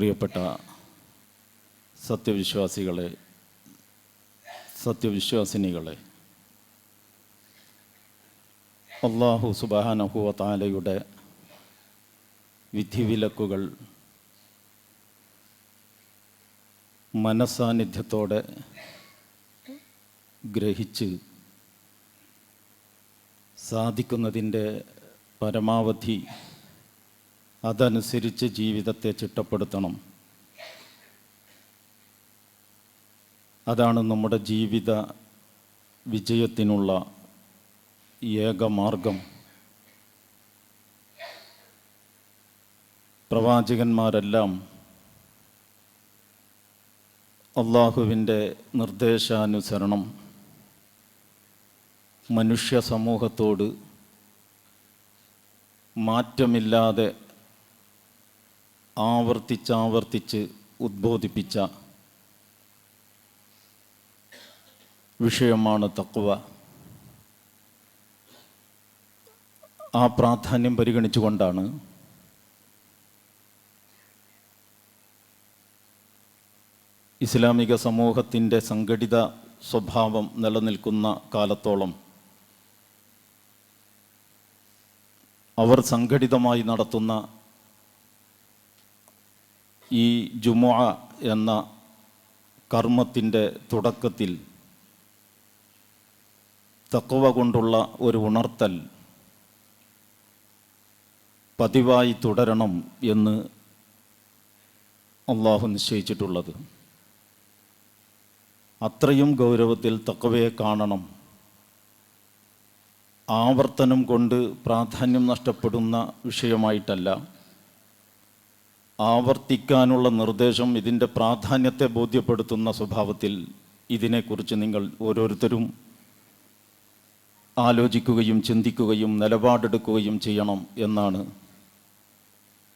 പ്രിയപ്പെട്ട സത്യവിശ്വാസികളെ, സത്യവിശ്വാസിനികളെ, അല്ലാഹു സുബ്ഹാനഹു വ തആലയുടെ വിധിവിലക്കുകൾ മനസ്സാന്നിധ്യത്തോടെ ഗ്രഹിച്ച് സാധിക്കുന്നതിൻ്റെ പരമാവധി അതനുസരിച്ച് ജീവിതത്തെ ചിട്ടപ്പെടുത്തണം. അതാണ് നമ്മുടെ ജീവിത വിജയത്തിനുള്ള ഏകമാർഗം. പ്രവാചകന്മാരെല്ലാം അള്ളാഹുവിൻ്റെ നിർദ്ദേശാനുസരണം മനുഷ്യ സമൂഹത്തോട് മാറ്റമില്ലാതെ ആവർത്തിച്ചാവർത്തിച്ച് ഉദ്ബോധിപ്പിച്ച വിഷയമാണ് തഖ്വ. ആ പ്രാധാന്യം പരിഗണിച്ചുകൊണ്ടാണ് ഇസ്ലാമിക സമൂഹത്തിൻ്റെ സംഘടിത സ്വഭാവം നിലനിൽക്കുന്ന കാലത്തോളം അവർ സംഘടിതമായി നടത്തുന്ന ഈ ജുമുഅ എന്ന കർമ്മത്തിൻ്റെ തുടക്കത്തിൽ തഖ്വ കൊണ്ടുള്ള ഒരു ഉണർത്തൽ പതിവായി തുടരണം എന്ന് അള്ളാഹു നിശ്ചയിച്ചിട്ടുള്ളത്. അത്രയും ഗൗരവത്തിൽ തഖ്വയെ കാണണം. ആവർത്തനം കൊണ്ട് പ്രാധാന്യം നഷ്ടപ്പെടുന്ന വിഷയമായിട്ടല്ല, ആവർത്തിക്കാനുള്ള നിർദ്ദേശം ഇതിൻ്റെ പ്രാധാന്യത്തെ ബോധ്യപ്പെടുത്തുന്ന സ്വഭാവത്തിൽ ഇതിനെക്കുറിച്ച് നിങ്ങൾ ഓരോരുത്തരും ആലോചിക്കുകയും ചിന്തിക്കുകയും നിലപാടെടുക്കുകയും ചെയ്യണം എന്നാണ്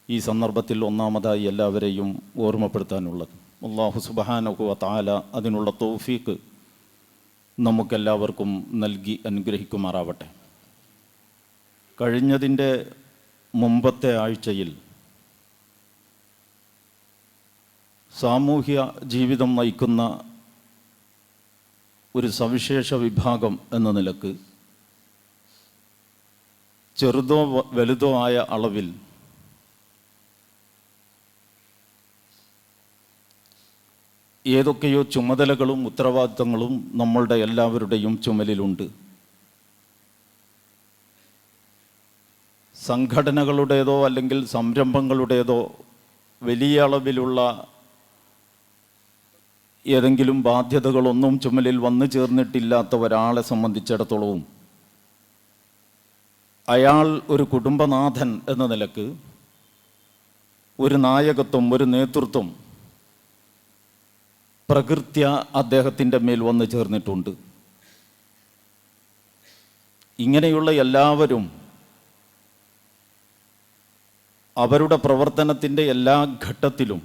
ഈ സന്ദർഭത്തിൽ ഒന്നാമതായി എല്ലാവരെയും ഓർമ്മപ്പെടുത്താനുള്ളത്. അല്ലാഹു സുബ്ഹാനഹു വ തആല അതിനുള്ള തൗഫീഖ് നമുക്കെല്ലാവർക്കും നൽകി അനുഗ്രഹിക്കുമാറാവട്ടെ. കഴിഞ്ഞതിൻ്റെ മുമ്പത്തെ ആഴ്ചയിൽ സാമൂഹ്യ ജീവിതം നയിക്കുന്ന ഒരു സവിശേഷ വിഭാഗം എന്ന നിലക്ക് ചെറുതോ വലുതോ ആയ അളവിൽ ഏതൊക്കെയോ ചുമതലകളും ഉത്തരവാദിത്തങ്ങളും നമ്മളുടെ എല്ലാവരുടെയും ചുമലിലുണ്ട്. സംഘടനകളുടേതോ അല്ലെങ്കിൽ സംരംഭങ്ങളുടേതോ വലിയ അളവിലുള്ള ഏതെങ്കിലും ബാധ്യതകളൊന്നും ചുമലിൽ വന്നു ചേർന്നിട്ടില്ലാത്ത ഒരാളെ സംബന്ധിച്ചിടത്തോളവും അയാൾ ഒരു കുടുംബനാഥൻ എന്ന നിലക്ക് ഒരു നായകത്വം, ഒരു നേതൃത്വം പ്രകൃത്യ അദ്ദേഹത്തിൻ്റെ മേൽ വന്നു ചേർന്നിട്ടുണ്ട്. ഇങ്ങനെയുള്ള എല്ലാവരും അവരുടെ പ്രവർത്തനത്തിൻ്റെ എല്ലാ ഘട്ടത്തിലും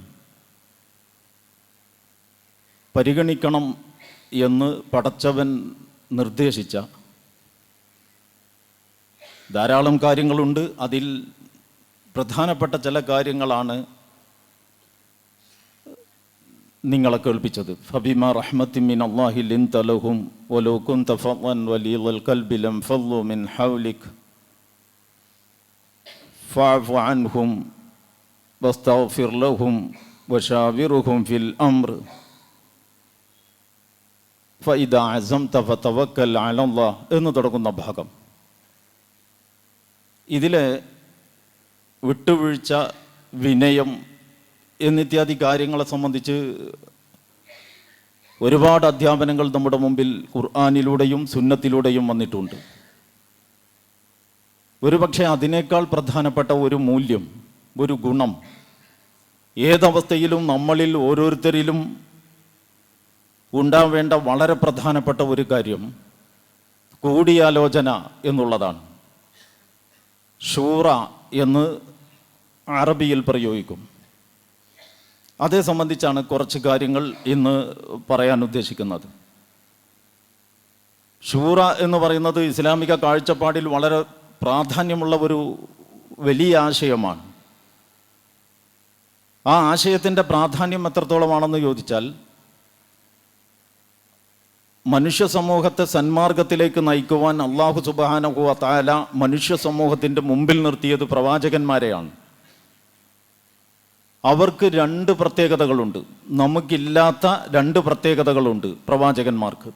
പരിഗണിക്കണം എന്ന് പടച്ചവൻ നിർദ്ദേശിച്ച ധാരാളം കാര്യങ്ങളുണ്ട്. അതിൽ പ്രധാനപ്പെട്ട ചില കാര്യങ്ങളാണ് നിങ്ങളെ കേൾപ്പിച്ചത്. ഫബിമാ റഹ്മത്തിൻ മിൻ അല്ലാഹി ലിൻത ലഹും വലൗ കുൻത ഫദ്ദൻ വലീദൽ ഖൽബി ലം ഫദ്ദു മിൻ ഹൗലിക് ഫഅഫു അൻഹും വസ്തഗ്ഫിർ ലഹും വശാവിറുഹും ഫിൽ അംർ ഫഇദാ അസംത ഫതവക്കൽ അലല്ലാഹ് എന്ന് തുടങ്ങുന്ന ഭാഗം. ഇതിലെ വിട്ടുവീഴ്ച, വിനയം എന്നിത്യാദി കാര്യങ്ങളെ സംബന്ധിച്ച് ഒരുപാട് അധ്യാപനങ്ങൾ നമ്മുടെ മുമ്പിൽ ഖുർആനിലൂടെയും സുന്നത്തിലൂടെയും വന്നിട്ടുണ്ട്. ഒരുപക്ഷെ അതിനേക്കാൾ പ്രധാനപ്പെട്ട ഒരു മൂല്യം, ഒരു ഗുണം ഏതവസ്ഥയിലും നമ്മളിൽ ഓരോരുത്തരിലും ഉണ്ടാവേണ്ട വളരെ പ്രധാനപ്പെട്ട ഒരു കാര്യം കൂടിയാലോചന എന്നുള്ളതാണ്. ഷൂറ എന്ന് അറബിയിൽ പ്രയോഗിക്കും. അതേ സംബന്ധിച്ചാണ് കുറച്ച് കാര്യങ്ങൾ ഇന്ന് പറയാൻ ഉദ്ദേശിക്കുന്നത്. ഷൂറ എന്ന് പറയുന്നത് ഇസ്ലാമിക കാഴ്ചപ്പാടിൽ വളരെ പ്രാധാന്യമുള്ള ഒരു വലിയ ആശയമാണ്. ആ ആശയത്തിൻ്റെ പ്രാധാന്യം എത്രത്തോളമാണെന്ന് ചോദിച്ചാൽ, മനുഷ്യ സമൂഹത്തെ സന്മാർഗത്തിലേക്ക് നയിക്കുവാൻ അല്ലാഹു സുബ്ഹാനഹു വ തആല മനുഷ്യ സമൂഹത്തിൻ്റെ മുമ്പിൽ നിർത്തിയത് പ്രവാചകന്മാരെയാണ്. അവർക്ക് രണ്ട് പ്രത്യേകതകളുണ്ട്, നമുക്കില്ലാത്ത രണ്ട് പ്രത്യേകതകളുണ്ട് പ്രവാചകന്മാർക്ക്.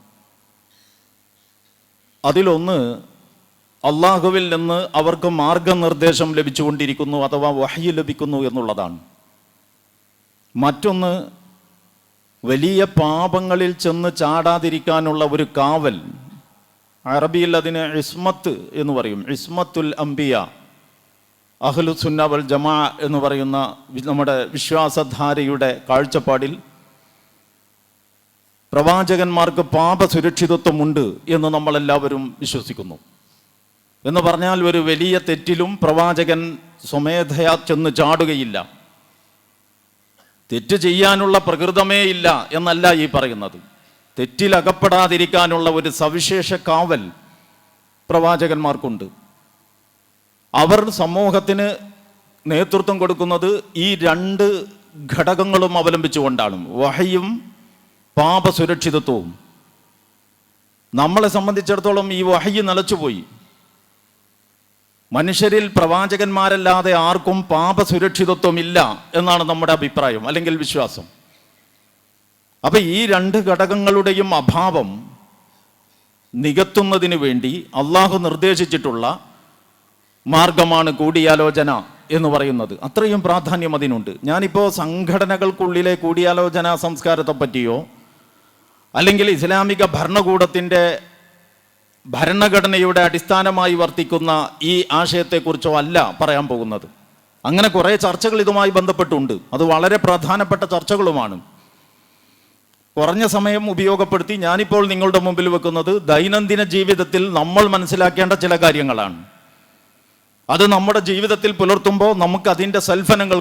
അതിലൊന്ന്, അള്ളാഹുവിൽ നിന്ന് അവർക്ക് മാർഗനിർദ്ദേശം ലഭിച്ചുകൊണ്ടിരിക്കുന്നു, അഥവാ വഹ്യ് ലഭിക്കുന്നു എന്നുള്ളതാണ്. മറ്റൊന്ന്, വലിയ പാപങ്ങളിൽ ചെന്ന് ചാടാതിരിക്കാനുള്ള ഒരു കാവൽ. അറബിയിൽ അതിന് ഇസ്മത്ത് എന്ന് പറയും, ഇസ്മത്തുൽ അംബിയ. അഹ്ലുസുന്ന വൽ ജമാ എന്ന് പറയുന്ന നമ്മുടെ വിശ്വാസധാരയുടെ കാഴ്ചപ്പാടിൽ പ്രവാചകന്മാർക്ക് പാപസുരക്ഷിതത്വമുണ്ട് എന്ന് നമ്മളെല്ലാവരും വിശ്വസിക്കുന്നു. എന്ന് പറഞ്ഞാൽ ഒരു വലിയ തെറ്റിലും പ്രവാചകൻ സ്വമേധയാ ചെന്ന് ചാടുകയില്ല. തെറ്റ് ചെയ്യാനുള്ള പ്രകൃതമേ ഇല്ല എന്നല്ല ഈ പറയുന്നത്. തെറ്റിലകപ്പെടാതിരിക്കാനുള്ള ഒരു സവിശേഷ കാവൽ പ്രവാചകന്മാർക്കുണ്ട്. അവർ സമൂഹത്തിന് നേതൃത്വം കൊടുക്കുന്നത് ഈ രണ്ട് ഘടകങ്ങളും അവലംബിച്ചുകൊണ്ടാണ്, വഹയും പാപസുരക്ഷിതത്വവും. നമ്മളെ സംബന്ധിച്ചിടത്തോളം ഈ വഹയ് നിലച്ചുപോയി. മനുഷ്യരിൽ പ്രവാചകന്മാരല്ലാതെ ആർക്കും പാപസുരക്ഷിതത്വമില്ല എന്നാണ് നമ്മുടെ അഭിപ്രായം, അല്ലെങ്കിൽ വിശ്വാസം. അപ്പം ഈ രണ്ട് ഘടകങ്ങളുടെയും അഭാവം നികത്തുന്നതിന് വേണ്ടി അള്ളാഹു നിർദ്ദേശിച്ചിട്ടുള്ള മാർഗമാണ് കൂടിയാലോചന എന്ന് പറയുന്നത്. അത്രയും പ്രാധാന്യം അതിനുണ്ട്. ഞാനിപ്പോൾ സംഘടനകൾക്കുള്ളിലെ കൂടിയാലോചന സംസ്കാരത്തെ പറ്റിയോ അല്ലെങ്കിൽ ഇസ്ലാമിക ഭരണകൂടത്തിൻ്റെ ഭരണഘടനയുടെ അടിസ്ഥാനമായി വർത്തിക്കുന്ന ഈ ആശയത്തെക്കുറിച്ചോ അല്ല പറയാൻ പോകുന്നത്. അങ്ങനെ കുറേ ചർച്ചകൾ ഇതുമായി ബന്ധപ്പെട്ടുണ്ട്, അത് വളരെ പ്രധാനപ്പെട്ട ചർച്ചകളുമാണ്. കുറഞ്ഞ സമയം ഉപയോഗപ്പെടുത്തി ഞാനിപ്പോൾ നിങ്ങളുടെ മുമ്പിൽ വെക്കുന്നത് ദൈനംദിന ജീവിതത്തിൽ നമ്മൾ മനസ്സിലാക്കേണ്ട ചില കാര്യങ്ങളാണ്. അത് നമ്മുടെ ജീവിതത്തിൽ പുലർത്തുമ്പോൾ നമുക്കതിൻ്റെ സൽഫലങ്ങൾ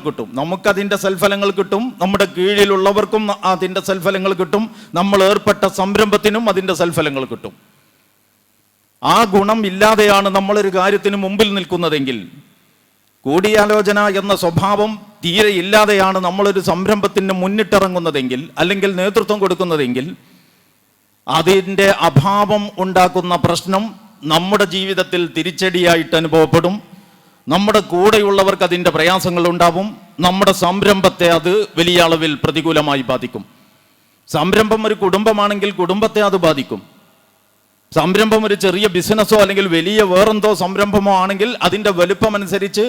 കിട്ടും, നമ്മുടെ കീഴിലുള്ളവർക്കും അതിൻ്റെ സൽഫലങ്ങൾ കിട്ടും, നമ്മൾ ഏർപ്പെട്ട സംരംഭത്തിനും അതിൻ്റെ സൽഫലങ്ങൾ കിട്ടും. ആ ഗുണം ഇല്ലാതെയാണ് നമ്മളൊരു കാര്യത്തിന് മുമ്പിൽ നിൽക്കുന്നതെങ്കിൽ, കൂടിയാലോചന എന്ന സ്വഭാവം തീരെ ഇല്ലാതെയാണ് നമ്മളൊരു സംരംഭത്തിന് മുന്നിട്ടിറങ്ങുന്നതെങ്കിൽ, അല്ലെങ്കിൽ നേതൃത്വം കൊടുക്കുന്നതെങ്കിൽ, അതിൻ്റെ അഭാവം ഉണ്ടാക്കുന്ന പ്രശ്നം നമ്മുടെ ജീവിതത്തിൽ തിരിച്ചടിയായിട്ട് അനുഭവപ്പെടും. നമ്മുടെ കൂടെയുള്ളവർക്ക് അതിൻ്റെ പ്രയാസങ്ങൾ ഉണ്ടാവും. നമ്മുടെ സംരംഭത്തെ അത് വലിയ അളവിൽ പ്രതികൂലമായി ബാധിക്കും. സംരംഭം ഒരു കുടുംബമാണെങ്കിൽ കുടുംബത്തെ അത് ബാധിക്കും. സംരംഭം ഒരു ചെറിയ ബിസിനസ്സോ അല്ലെങ്കിൽ വലിയ വേറെന്തോ സംരംഭമോ ആണെങ്കിൽ അതിൻ്റെ വലുപ്പമനുസരിച്ച്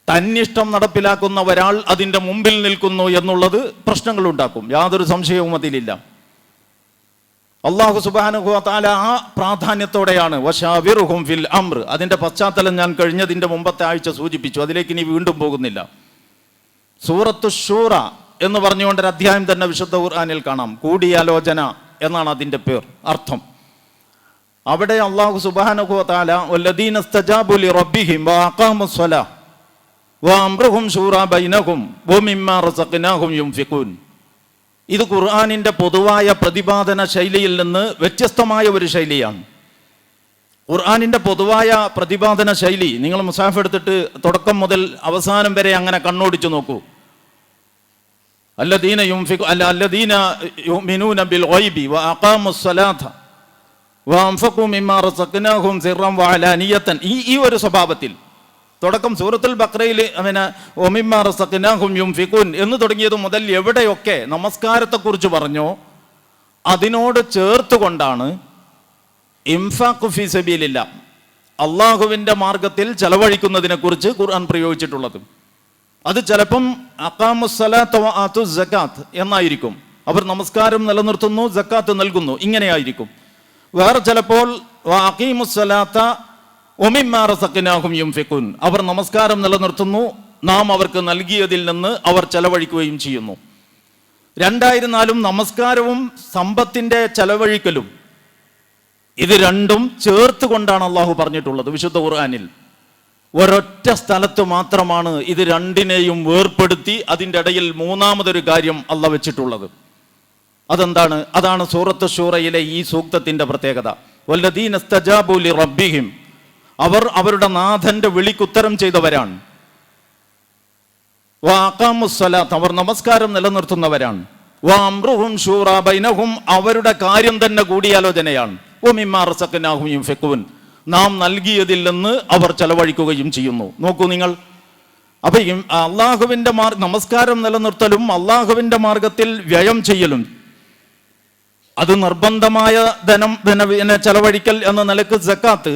തന്നിഷ്ടം നടപ്പിലാക്കുന്ന ഒരാൾ അതിൻ്റെ മുമ്പിൽ നിൽക്കുന്നു എന്നുള്ളത് പ്രശ്നങ്ങളുണ്ടാക്കും, യാതൊരു സംശയവും അതിലില്ല. അല്ലാഹു സുബ്ഹാനഹു വ തആല ആ പ്രാധാന്യത്തോടെയാണ് വശാവിറുഹും ഫിൽ അംർ. അതിൻ്റെ പശ്ചാത്തലം ഞാൻ കഴിഞ്ഞതിൻ്റെ മുമ്പത്തെ ആഴ്ച സൂചിപ്പിച്ചു, അതിലേക്ക് ഇനി വീണ്ടും പോകുന്നില്ല. സൂറത്തു ശൂറ എന്ന് പറഞ്ഞുകൊണ്ടൊരു അധ്യായം തന്നെ വിശുദ്ധ ഖുർആനിൽ കാണാം. കൂടിയാലോചന എന്നാണ് അതിൻ്റെ പേർ, അർത്ഥം. അവിടെ അല്ലാഹു സുബ്ഹാനഹു വ തആല വല്ലദീന ഇസ്തജാബു ലിറബ്ബിഹിം വഅഖാമുസ് സ്വലാഹ വഅംറുഹും ശൂറാ ബൈനഹും വമിമ്മാ റസഖ്നാഹും യുൻഫിഖൂൻ. ഇത് ഖുർആനിൻ്റെ പൊതുവായ പ്രതിപാദന ശൈലിയിൽ നിന്ന് വ്യത്യസ്തമായ ഒരു ശൈലിയാണ്. ഖുർആനിൻ്റെ പൊതുവായ പ്രതിപാദന ശൈലി നിങ്ങൾ മുസാഫ് എടുത്തിട്ട് തുടക്കം മുതൽ അവസാനം വരെ അങ്ങനെ കണ്ണോടിച്ചു നോക്കൂ. അല്ലദീന യുമിനൂന ബിൽ ഗൈബി വഅഖാമുസ് സ്വലാത്ത വഅൻഫഖൂ മിമ്മാ റസഖ്നാഹും സിർറൻ വഅലാനിയതൻ. ഈ ഒരു സ്വഭാവത്തിൽ തുടക്കം സൂറത്തുൽ ബഖറയിൽ ഒമിമ്മാ റസഖ്നാഹും യുൻഫിഖൂൻ എന്ന് തുടങ്ങിയത് മുതൽ എവിടെയൊക്കെ നമസ്കാരത്തെക്കുറിച്ച് പറഞ്ഞോ അതിനോട് ചേർത്തുകൊണ്ടാണ് ഇൻഫാഖു ഫീ സബീലില്ലാ, അള്ളാഹുവിൻ്റെ മാർഗത്തിൽ ചെലവഴിക്കുന്നതിനെക്കുറിച്ച് ഖുർആൻ പ്രയോഗിച്ചിട്ടുള്ളത്. അത് ചിലപ്പം അഖാമുസ്സലാത്ത വആതു സകാത്ത് എന്നായിരിക്കും, അവർ നമസ്കാരം നിലനിർത്തുന്നു സക്കാത്ത് നൽകുന്നു, ഇങ്ങനെയായിരിക്കും. വേറെ ചിലപ്പോൾ വഅഖീമുസ്സലാത്ത വമിമ്മാ റസഖ്നാഹും യുൻഫിഖൂൻ, അവർ നമസ്കാരം നിലനിർത്തുന്നു, നാം അവർക്ക് നൽകിയതിൽ നിന്ന് അവർ ചെലവഴിക്കുകയും ചെയ്യുന്നു. രണ്ടായിരുന്നാലും നമസ്കാരവും സമ്പത്തിൻ്റെ ചെലവഴിക്കലും ഇത് രണ്ടും ചേർത്ത് കൊണ്ടാണ് അള്ളാഹു പറഞ്ഞിട്ടുള്ളത് വിശുദ്ധ ഖുർആനിൽ. ഒരൊറ്റ സ്ഥലത്ത് മാത്രമാണ് ഇത് രണ്ടിനെയും വേർപ്പെടുത്തി അതിൻ്റെ ഇടയിൽ മൂന്നാമതൊരു കാര്യം അള്ളാഹു വെച്ചിട്ടുള്ളത്. അതെന്താണ്? അതാണ് സൂറത്ത് ശൂറയിലെ ഈ സൂക്തത്തിൻ്റെ പ്രത്യേകത. വല്ലദീന ഇസ്തജാബു ലിറബ്ബിഹിം, അവർ അവരുടെ നാഥന്റെ വിളിക്കുത്തരം ചെയ്തവരാണ്. വഅഖാമുസ്സലാത്ത്, അവർ നമസ്കാരം നിലനിർത്തുന്നവരാണ്. വഅംറുഹും ശൂറാ ബൈനഹും, അവരുടെ കാര്യം തന്നെ കൂടിയാലോചനയാണ്. വമിമ്മാ റസഖ്നാഹും യുൻഫിഖൂൻ, നാം നൽകിയതിൽ നിന്ന് അവർ ചെലവഴിക്കുകയും ചെയ്യുന്നു. നോക്കൂ നിങ്ങൾ, അപ്പൊ അള്ളാഹുവിന്റെ നമസ്കാരം നിലനിർത്തലും അള്ളാഹുവിന്റെ മാർഗത്തിൽ വ്യയം ചെയ്യലും, അത് നിർബന്ധമായ ധനം ചെലവഴിക്കൽ എന്ന നിലക്ക് സക്കാത്ത്,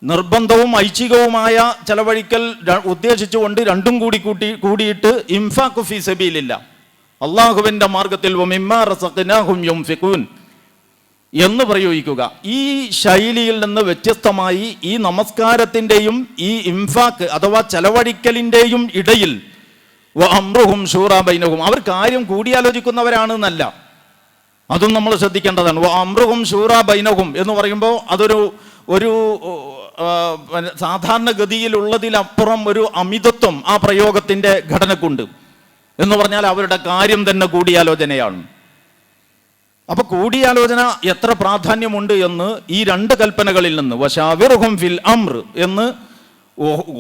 നിർബന്ധവും ഐച്ഛികവുമായ ചെലവഴിക്കൽ ഉദ്ദേശിച്ചുകൊണ്ട് രണ്ടും കൂടിയിട്ട് ഇൻഫാഖു ഫീ സബീലില്ലാഹ്, അള്ളാഹുവിന്റെ മാർഗത്തിൽ വമിമ്മാ റസഖ്നാഹും യുൻഫിഖൂൻ എന്ന് പ്രയോഗിക്കുക. ഈ ശൈലിയിൽ നിന്ന് വ്യത്യസ്തമായി ഈ നമസ്കാരത്തിൻ്റെയും ഈ ഇൻഫാക്ക് അഥവാ ചെലവഴിക്കലിൻ്റെയും ഇടയിൽ വഅംറുഹും ശൂറാ ബൈനഹും, അവർ കാര്യം കൂടിയാലോചിക്കുന്നവരാണ് എന്നല്ല, അതും നമ്മൾ ശ്രദ്ധിക്കേണ്ടതാണ്. വഅംറുഹും ശൂറാ ബൈനഹും എന്ന് പറയുമ്പോൾ അതൊരു സാധാരണഗതിയിലുള്ളതിലപ്പുറം ഒരു അമിതത്വം ആ പ്രയോഗത്തിൻ്റെ ഘടനക്കുണ്ട്. എന്ന് പറഞ്ഞാൽ അവരുടെ കാര്യം തന്നെ കൂടിയാലോചനയാണ്. അപ്പൊ കൂടിയാലോചന എത്ര പ്രാധാന്യമുണ്ട് എന്ന് ഈ രണ്ട് കൽപ്പനകളിൽ നിന്ന്, വശാവിറുഹും ഫിൽ അംർ എന്ന്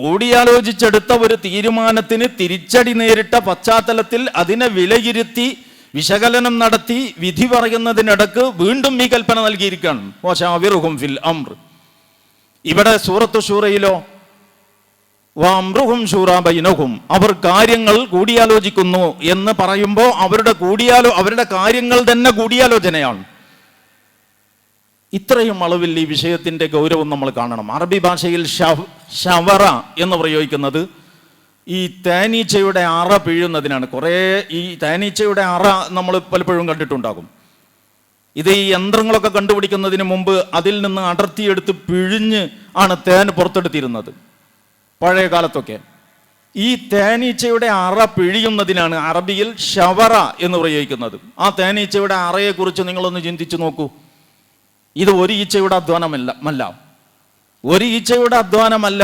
കൂടിയാലോചിച്ചെടുത്ത ഒരു തീരുമാനത്തിന് തിരിച്ചടി നേരിട്ട പശ്ചാത്തലത്തിൽ അതിനെ വിലയിരുത്തി വിശകലനം നടത്തി വിധി പറയുന്നതിനിടക്ക് വീണ്ടും ഈ കൽപ്പന നൽകിയിരിക്കുകയാണ്, വശാവിറുഹും ഫിൽ അംർ. ഇവിടെ സൂറത്ത് ശൂറയിലോ വഅംറുഹും ശൂറാ ബൈനഹും, അവർ കാര്യങ്ങൾ കൂടിയാലോചിക്കുന്നു എന്ന് പറയുമ്പോൾ അവരുടെ കാര്യങ്ങൾ തന്നെ കൂടിയാലോചനയാണ്. ഇത്രയും അളവിൽ ഈ വിഷയത്തിന്റെ ഗൗരവം നമ്മൾ കാണണം. അറബി ഭാഷയിൽ ഷവറ എന്ന് പ്രയോഗിക്കുന്നത് ഈ തേനീച്ചയുടെ അറ പിഴുന്നതിനാണ്. ഈ തേനീച്ചയുടെ അറ നമ്മൾ പലപ്പോഴും കണ്ടിട്ടുണ്ടാകും. ഇത് ഈ യന്ത്രങ്ങളൊക്കെ കണ്ടുപിടിക്കുന്നതിന് മുമ്പ് അതിൽ നിന്ന് അടർത്തിയെടുത്ത് പിഴിഞ്ഞ് ആണ് തേൻ പുറത്തെടുത്തിരുന്നത് പഴയ കാലത്തൊക്കെ. ഈ തേനീച്ചയുടെ അറ പിഴിയുന്നതിനാണ് അറബിയിൽ ഷവറ എന്ന് പ്രയോഗിക്കുന്നത്. ആ തേനീച്ചയുടെ അറയെക്കുറിച്ച് നിങ്ങളൊന്ന് ചിന്തിച്ചു നോക്കൂ. ഇത് ഒരു ഈച്ചയുടെ അധ്വാനമല്ല, ഒരു ഈച്ചയുടെ അധ്വാനമല്ല,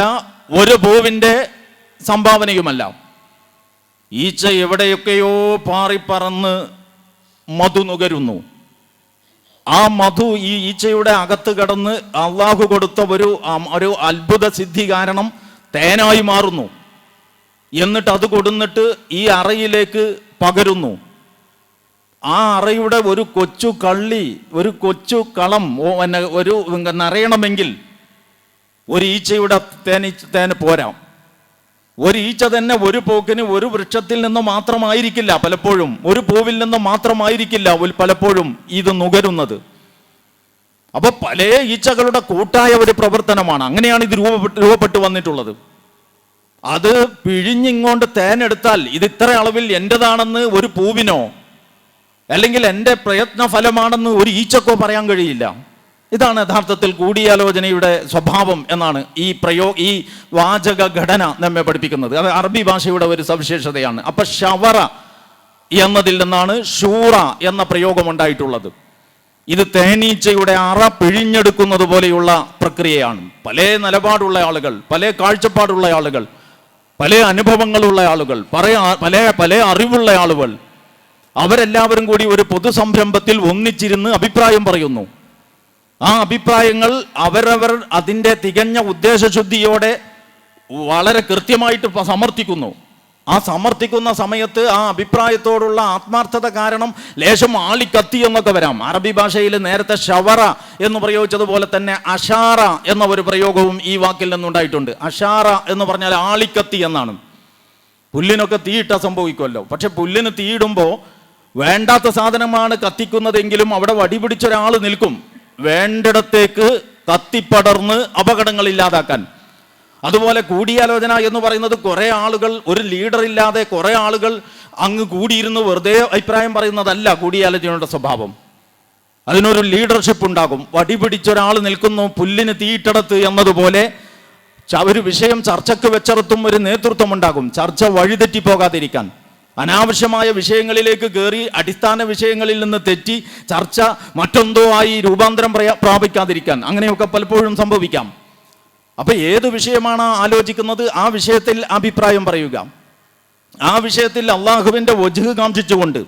ഒരു പൂവിൻ്റെ സംഭാവനയുമല്ല. ഈച്ച എവിടെയൊക്കെയോ പാറിപ്പറന്ന് മധു നുകരുന്നു. ആ മധു ഈ ഈച്ചയുടെ അകത്ത് കിടന്ന് അള്ളാഹു കൊടുത്ത ഒരു അത്ഭുത സിദ്ധി കാരണം തേനായി മാറുന്നു. എന്നിട്ട് അത് കൊടുന്നിട്ട് ഈ അറയിലേക്ക് പകരുന്നു. ആ അറയുടെ ഒരു കൊച്ചു കള്ളി, ഒരു കൊച്ചു കളം നിറയണമെങ്കിൽ ഒരു ഈച്ചയുടെ തേന് പോരാ. ഒരു ഈച്ച തന്നെ ഒരു പോക്കിന് ഒരു വൃക്ഷത്തിൽ നിന്ന് മാത്രമായിരിക്കില്ല പലപ്പോഴും, ഒരു പൂവിൽ നിന്ന് മാത്രമായിരിക്കില്ല പലപ്പോഴും ഇത് നുകരുന്നത്. അപ്പൊ പല ഈച്ചകളുടെ കൂട്ടായ ഒരു പ്രവർത്തനമാണ്. അങ്ങനെയാണ് ഇത് രൂപപ്പെട്ടു വന്നിട്ടുള്ളത്. അത് പിഴിഞ്ഞിങ്ങോണ്ട് തേനെടുത്താൽ ഇത് ഇത്ര അളവിൽ എൻ്റെതാണെന്ന് ഒരു പൂവിനോ അല്ലെങ്കിൽ എൻ്റെ പ്രയത്ന ഫലമാണെന്ന് ഒരു ഈച്ചക്കോ പറയാൻ കഴിയില്ല. ഇതാണ് യഥാർത്ഥത്തിൽ കൂടിയാലോചനയുടെ സ്വഭാവം എന്നാണ് ഈ വാചക ഘടന നമ്മെ പഠിപ്പിക്കുന്നത്. അത് അറബി ഭാഷയുടെ ഒരു സവിശേഷതയാണ്. അപ്പൊ ഷവറ എന്നതിൽ നിന്നാണ് ഷൂറ എന്ന പ്രയോഗം ഉണ്ടായിട്ടുള്ളത്. ഇത് തേനീച്ചയുടെ അറ പിഴിഞ്ഞെടുക്കുന്നത് പോലെയുള്ള പ്രക്രിയയാണ്. പല നിലപാടുള്ള ആളുകൾ, പല കാഴ്ചപ്പാടുള്ള ആളുകൾ, പല അനുഭവങ്ങളുള്ള ആളുകൾ, പല അറിവുള്ള ആളുകൾ, അവരെല്ലാവരും കൂടി ഒരു പൊതുസംരംഭത്തിൽ ഒന്നിച്ചിരുന്ന് അഭിപ്രായം പറയുന്നു. ആ അഭിപ്രായങ്ങൾ അവരവർ അതിൻ്റെ തികഞ്ഞ ഉദ്ദേശശുദ്ധിയോടെ വളരെ കൃത്യമായിട്ട് സമർത്ഥിക്കുന്നു. ആ സമർത്ഥിക്കുന്ന സമയത്ത് ആ അഭിപ്രായത്തോടുള്ള ആത്മാർത്ഥത കാരണം ലേശം ആളിക്കത്തി എന്നൊക്കെ വരാം. അറബി ഭാഷയിൽ നേരത്തെ ഷവറ എന്ന് പ്രയോഗിച്ചതുപോലെ തന്നെ അഷാറ എന്ന ഒരു പ്രയോഗവും ഈ വാക്കിൽ നിന്നുണ്ടായിട്ടുണ്ട്. അഷാറ എന്ന് പറഞ്ഞാൽ ആളിക്കത്തി എന്നാണ്. പുല്ലിനൊക്കെ തീയിട്ട സംഭവിക്കുമല്ലോ. പക്ഷെ പുല്ലിന് തീയിടുമ്പോൾ വേണ്ടാത്ത സാധനമാണ് കത്തിക്കുന്നതെങ്കിലും അവിടെ വടി പിടിച്ചൊരാൾ നിൽക്കും വേണ്ടിടത്തേക്ക് കത്തിപ്പടർന്ന് അപകടങ്ങൾ ഇല്ലാതാക്കാൻ. അതുപോലെ കൂടിയാലോചന എന്ന് പറയുന്നത് കുറേ ആളുകൾ, ഒരു ലീഡർ ഇല്ലാതെ കുറേ ആളുകൾ അങ്ങ് കൂടിയിരുന്ന് വെറുതെ അഭിപ്രായം പറയുന്നതല്ല കൂടിയാലോചനയുടെ സ്വഭാവം. അതിനൊരു ലീഡർഷിപ്പ് ഉണ്ടാകും. വടി പിടിച്ചൊരാൾ നിൽക്കുന്നു പുല്ലിന് തീയിട്ടടത്ത് എന്നതുപോലെ ഒരു വിഷയം ചർച്ചയ്ക്ക് വെച്ചിടത്തും ഒരു നേതൃത്വം ഉണ്ടാകും, ചർച്ച വഴിതെറ്റി പോകാതിരിക്കാൻ. അനാവശ്യമായ വിഷയങ്ങളിലേക്ക് കയറി അടിസ്ഥാന വിഷയങ്ങളിൽ നിന്ന് തെറ്റി ചർച്ച മറ്റെന്തോ ആയി രൂപാന്തരം പ്രാപിക്കാതിരിക്കാൻ. അങ്ങനെയൊക്കെ പലപ്പോഴും സംഭവിക്കാം. അപ്പൊ ഏത് വിഷയമാണ് ആലോചിക്കുന്നത് ആ വിഷയത്തിൽ അഭിപ്രായം പറയുക. ആ വിഷയത്തിൽ അള്ളാഹുവിൻ്റെ വജ്ഹ് കാംക്ഷിച്ചുകൊണ്ട്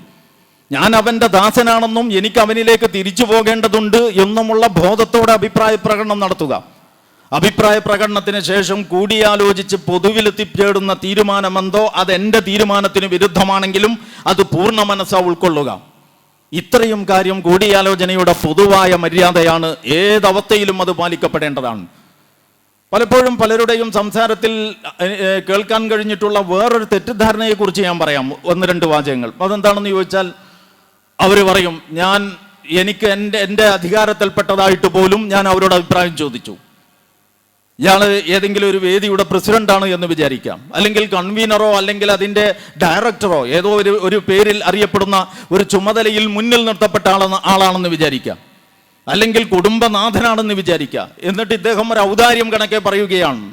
ഞാൻ അവൻ്റെ ദാസനാണെന്നും എനിക്ക് അവനിലേക്ക് തിരിച്ചു പോകേണ്ടതുണ്ട് എന്നുമുള്ള ബോധത്തോടെ അഭിപ്രായ പ്രകടനം നടത്തുക. അഭിപ്രായ പ്രകടനത്തിന് ശേഷം കൂടിയാലോചിച്ച് പൊതുവിലെത്തിച്ചേടുന്ന തീരുമാനമെന്തോ അത് എൻ്റെ തീരുമാനത്തിന് വിരുദ്ധമാണെങ്കിലും അത് പൂർണ്ണ മനസ്സാ ഉൾക്കൊള്ളുക. ഇത്രയും കാര്യം കൂടിയാലോചനയുടെ പൊതുവായ മര്യാദയാണ്. ഏതവസ്ഥയിലും അത് പാലിക്കപ്പെടേണ്ടതാണ്. പലപ്പോഴും പലരുടെയും സംസാരത്തിൽ കേൾക്കാൻ കഴിഞ്ഞിട്ടുള്ള വേറൊരു തെറ്റിദ്ധാരണയെക്കുറിച്ച് ഞാൻ പറയാം. 1-2 വാചകങ്ങൾ. അതെന്താണെന്ന് ചോദിച്ചാൽ, അവർ പറയും, എനിക്ക് എൻ്റെ അധികാരത്തിൽപ്പെട്ടതായിട്ട് പോലും ഞാൻ അവരോട് അഭിപ്രായം ചോദിച്ചു. ഇയാൾ ഏതെങ്കിലും ഒരു വേദിയുടെ പ്രസിഡന്റാണ് എന്ന് വിചാരിക്കാം, അല്ലെങ്കിൽ കൺവീനറോ അല്ലെങ്കിൽ അതിൻ്റെ ഡയറക്ടറോ ഏതോ ഒരു പേരിൽ അറിയപ്പെടുന്ന ഒരു ചുമതലയിൽ മുന്നിൽ നിർത്തപ്പെട്ട ആളാണെന്ന് വിചാരിക്കാം, അല്ലെങ്കിൽ കുടുംബനാഥനാണെന്ന് വിചാരിക്കുക. എന്നിട്ട് ഇദ്ദേഹം ഒരു ഔദാര്യം കണക്കെ പറയുകയാണ്,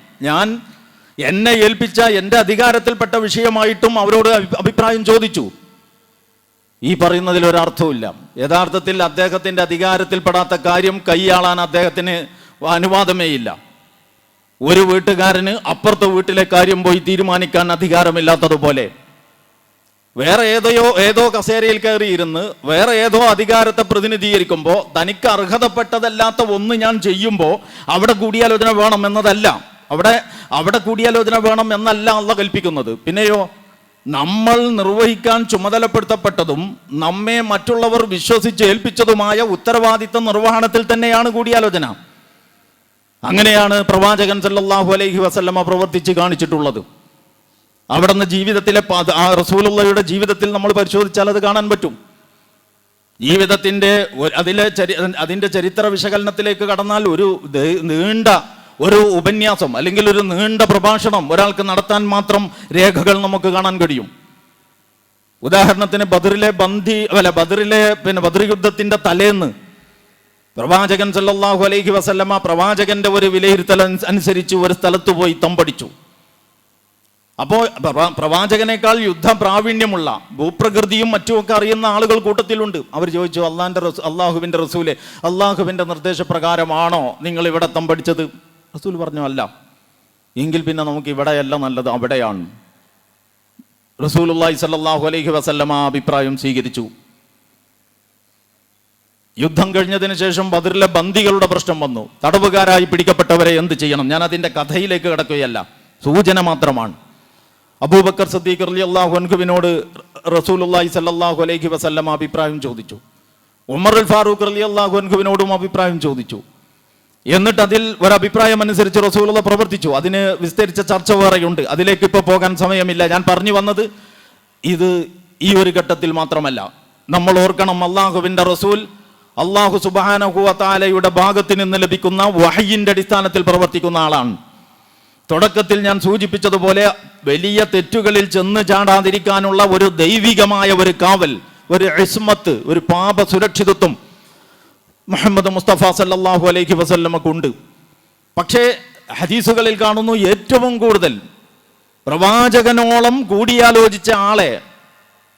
എന്നെ ഏൽപ്പിച്ച എൻ്റെ അധികാരത്തിൽപ്പെട്ട വിഷയമായിട്ടും അവരോട് അഭിപ്രായം ചോദിച്ചു. ഈ പറയുന്നതിൽ ഒരർത്ഥവുമില്ല. യഥാർത്ഥത്തിൽ അദ്ദേഹത്തിൻ്റെ അധികാരത്തിൽപ്പെടാത്ത കാര്യം കൈയാളാൻ അദ്ദേഹത്തിന് അനുവാദമേ ഇല്ല. ഒരു വീട്ടുകാരന് അപ്പുറത്തെ വീട്ടിലെ കാര്യം പോയി തീരുമാനിക്കാൻ അധികാരമില്ലാത്തതുപോലെ വേറെ ഏതോ കസേരയിൽ കയറിയിരുന്ന് വേറെ ഏതോ അധികാരത്തെ പ്രതിനിധീകരിക്കുമ്പോൾ തനിക്ക് അർഹതപ്പെട്ടതല്ലാത്ത ഒന്ന് ഞാൻ ചെയ്യുമ്പോൾ അവിടെ കൂടിയാലോചന വേണം എന്നതല്ല, അവിടെ കൂടിയാലോചന വേണം എന്നല്ല അള്ളാഹു കൽപ്പിക്കുന്നത്. പിന്നെയോ, നമ്മൾ നിർവഹിക്കാൻ ചുമതലപ്പെടുത്തപ്പെട്ടതും നമ്മെ മറ്റുള്ളവർ വിശ്വസിച്ച് ഏൽപ്പിച്ചതുമായ ഉത്തരവാദിത്ത നിർവഹണത്തിൽ തന്നെയാണ് കൂടിയാലോചന. അങ്ങനെയാണ് പ്രവാചകൻ സല്ലല്ലാഹു അലൈഹി വസല്ലമ പ്രവർത്തിച്ച് കാണിച്ചിട്ടുള്ളത്. അവിടുന്ന് ജീവിതത്തിലെ റസൂലുള്ളാഹിയുടെ ജീവിതത്തിൽ നമ്മൾ പരിശോധിച്ചാൽ അത് കാണാൻ പറ്റും. ജീവിതത്തിൻ്റെ അതിൻ്റെ ചരിത്ര വിശകലനത്തിലേക്ക് കടന്നാൽ നീണ്ട ഒരു ഉപന്യാസം അല്ലെങ്കിൽ ഒരു നീണ്ട പ്രഭാഷണം ഒരാൾക്ക് നടത്താൻ മാത്രം രേഖകൾ നമുക്ക് കാണാൻ കഴിയും. ഉദാഹരണത്തിന് ബദർ യുദ്ധത്തിന്റെ തലേന്ന് പ്രവാചകൻ സല്ലല്ലാഹു അലൈഹി വസല്ലമ പ്രവാചകന്റെ ഒരു വിലയിരുത്തൽ അനുസരിച്ച് ഒരു സ്ഥലത്ത് പോയി തമ്പടിച്ചു. അപ്പോൾ പ്രവാചകനേക്കാൾ യുദ്ധ പ്രാവീണ്യമുള്ള ഭൂപ്രകൃതിയും മറ്റുമൊക്കെ അറിയുന്ന ആളുകൾ കൂട്ടത്തിലുണ്ട്. അവർ ചോദിച്ചു, അള്ളാഹുവിൻ്റെ റസൂലെ, അള്ളാഹുവിൻ്റെ നിർദ്ദേശപ്രകാരമാണോ നിങ്ങൾ ഇവിടെ തമ്പടിച്ചത്? റസൂൽ പറഞ്ഞു, അല്ല. എങ്കിൽ പിന്നെ നമുക്ക് ഇവിടെയല്ല നല്ലത്, അവിടെയാണ്. റസൂലുള്ളാഹി സ്വല്ലല്ലാഹു അലൈഹി വസല്ലമ അഭിപ്രായം സ്വീകരിച്ചു. യുദ്ധം കഴിഞ്ഞതിന് ശേഷം ബദറിലെ ബന്ദികളുടെ പ്രശ്നം വന്നു. തടവുകാരായി പിടിക്കപ്പെട്ടവരെ എന്ത് ചെയ്യണം? ഞാൻ അതിൻ്റെ കഥയിലേക്ക് കിടക്കുകയല്ല, സൂചന മാത്രമാണ്. അബൂബക്കർ സിദ്ദീഖ് റളിയല്ലാഹു അൻഹുവിനോട് റസൂലുള്ളാഹി സ്വല്ലല്ലാഹു അലൈഹി വസല്ലമ അഭിപ്രായം ചോദിച്ചു. ഉമർ അൽ ഫാറൂഖ് റളിയല്ലാഹു അൻഹുവിനോടും അഭിപ്രായം ചോദിച്ചു. എന്നിട്ട് അതിൽ ഒരഭിപ്രായം അനുസരിച്ച് റസൂലുള്ളാഹി പ്രവർത്തിച്ചു. അതിന് വിസ്തരിച്ച ചർച്ച വേറെയുണ്ട്, അതിലേക്ക് ഇപ്പോൾ പോകാൻ സമയമില്ല. ഞാൻ പറഞ്ഞു വന്നത്, ഇത് ഈ ഒരു ഘട്ടത്തിൽ മാത്രമല്ല. നമ്മൾ ഓർക്കണം, അള്ളാഹുവിൻ്റെ റസൂൽ അള്ളാഹു സുബ്ഹാനഹു വ തആലയുടെ ഭാഗത്ത് നിന്ന് ലഭിക്കുന്ന വഹയിന്റെ അടിസ്ഥാനത്തിൽ പ്രവർത്തിക്കുന്ന ആളാണ്. തുടക്കത്തിൽ ഞാൻ സൂചിപ്പിച്ചതുപോലെ വലിയ തെറ്റുകളിൽ ചെന്ന് ചാടാതിരിക്കാനുള്ള ഒരു ദൈവികമായ ഒരു കാവൽ, ഒരു ഇസ്മത്ത്, ഒരു പാപ സുരക്ഷിതത്വം മുഹമ്മദ് മുസ്തഫ സല്ലല്ലാഹു അലൈഹി വസല്ലമക്കുണ്ട്. പക്ഷേ ഹദീസുകളിൽ കാണുന്നു, ഏറ്റവും കൂടുതൽ പ്രവാചകനോളം കൂടിയാലോചിച്ച ആളെ